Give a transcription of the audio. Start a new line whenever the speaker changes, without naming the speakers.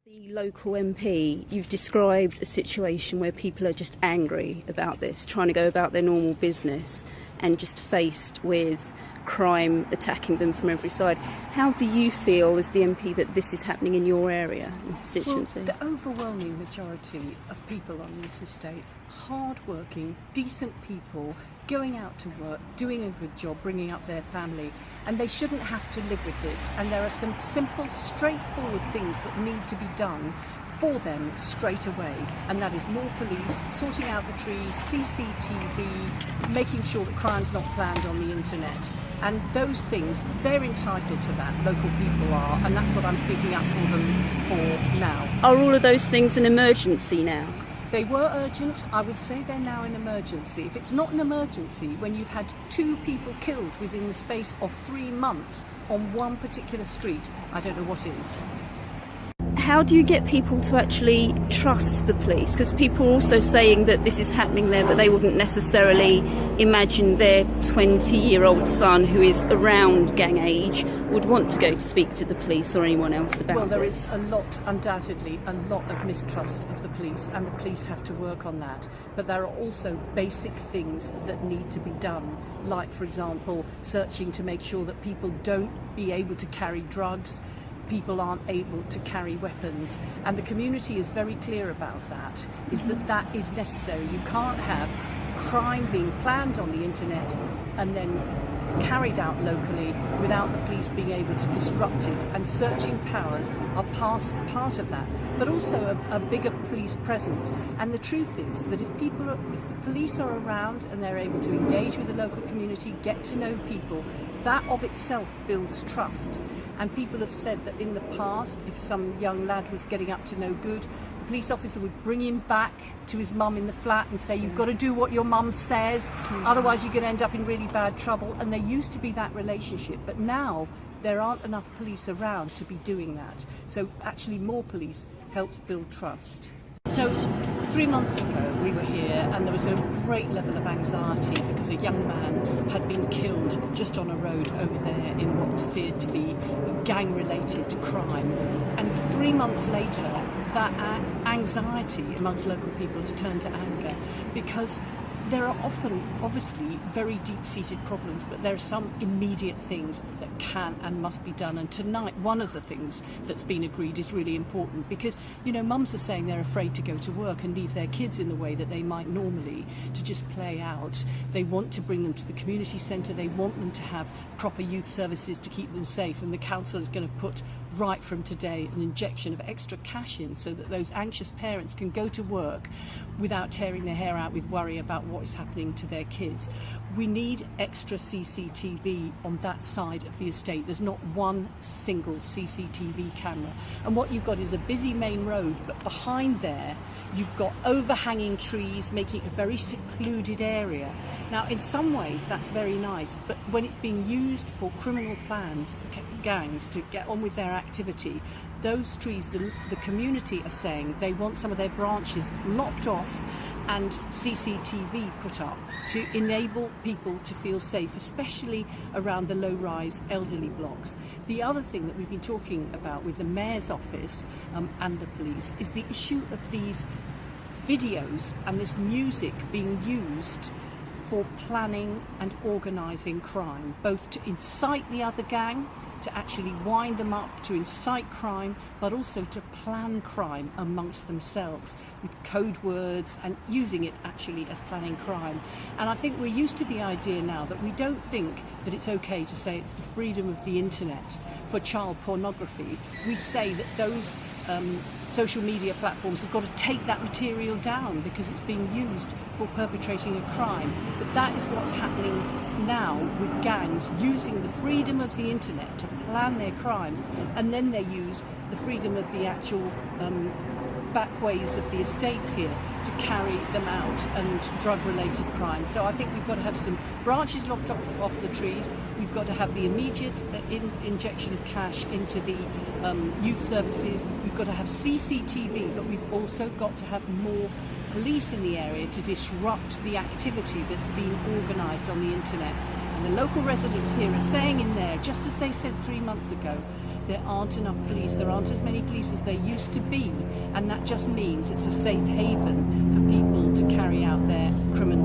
The local MP, you've described a situation where people are just angry about this, trying to go about their normal business and just faced with crime attacking them from every side. How do you feel as the MP that this is happening in your area and constituency?
Well, the overwhelming majority of people on this estate, hard-working, decent people, going out to work, doing a good job, bringing up their family, and they shouldn't have to live with this. And there are some simple, straightforward things that need to be done for them straight away, and that is more police, sorting out the trees, CCTV, making sure that crime's not planned on the internet. And those things, they're entitled to that, local people are, and that's what I'm speaking up for them for now.
Are all of those things an emergency now?
They were urgent. I would say they're now an emergency. If it's not an emergency when you've had 2 people killed within the space of 3 months on one particular street, I don't know what is.
How do you get people to actually trust the police? Because people are also saying that this is happening there, but they wouldn't necessarily imagine their 20-year-old son, who is around gang age, would want to go to speak to the police or anyone else about this.
Well, there is undoubtedly a lot of mistrust of the police, and the police have to work on that. But there are also basic things that need to be done, like, for example, searching to make sure that people don't be able to carry drugs, people aren't able to carry weapons, and the community is very clear about that, is that is necessary. You can't have crime being planned on the internet and then carried out locally without the police being able to disrupt it, and searching powers are part of that, but also a bigger police presence. And the truth is that if the police are around and they're able to engage with the local community, get to know people, that of itself builds trust. And people have said that in the past, if some young lad was getting up to no good, the police officer would bring him back to his mum in the flat and say, you've got to do what your mum says, otherwise you're going to end up in really bad trouble. And there used to be that relationship, but now there aren't enough police around to be doing that. So actually more police helps build trust. So 3 months ago we were here, and there was a great level of anxiety because a young man had been killed just on a road over there in what was feared to be gang-related crime. And 3 months later, that anxiety amongst local people has turned to anger, because there are often, obviously, very deep-seated problems, but there are some immediate things that can and must be done. And tonight, one of the things that's been agreed is really important, because, you know, mums are saying they're afraid to go to work and leave their kids in the way that they might normally, to just play out. They want to bring them to the community centre. They want them to have proper youth services to keep them safe. And the council is going to put, right from today, an injection of extra cash in so that those anxious parents can go to work without tearing their hair out with worry about what is happening to their kids. We need extra CCTV on that side of the estate. There's not one single CCTV camera. And what you've got is a busy main road, but behind there you've got overhanging trees, making it a very secluded area. Now, in some ways that's very nice, but when it's being used for criminal plans, gangs to get on with their activity, those trees, the community are saying they want some of their branches lopped off and CCTV put up to enable people to feel safe, especially around the low-rise elderly blocks. The other thing that we've been talking about with the Mayor's office and the police is the issue of these videos and this music being used for planning and organising crime, both to incite the other gang, to actually wind them up, to incite crime, but also to plan crime amongst themselves with code words and using it actually as planning crime. And I think we're used to the idea now that we don't think that it's okay to say it's the freedom of the internet for child pornography. We say that those social media platforms have got to take that material down because it's being used for perpetrating a crime. But that is what's happening now with gangs using the freedom of the internet to plan their crimes, and then they use the freedom of the actual back ways of the estates here to carry them out, and drug-related crimes. So I think we've got to have some branches lopped off the trees. We've got to have the immediate injection of cash into the youth services. We've got to have CCTV, but we've also got to have more police in the area to disrupt the activity that's being organised on the internet. And the local residents here are saying in there, just as they said 3 months ago, there aren't enough police, there aren't as many police as there used to be, and that just means it's a safe haven for people to carry out their criminal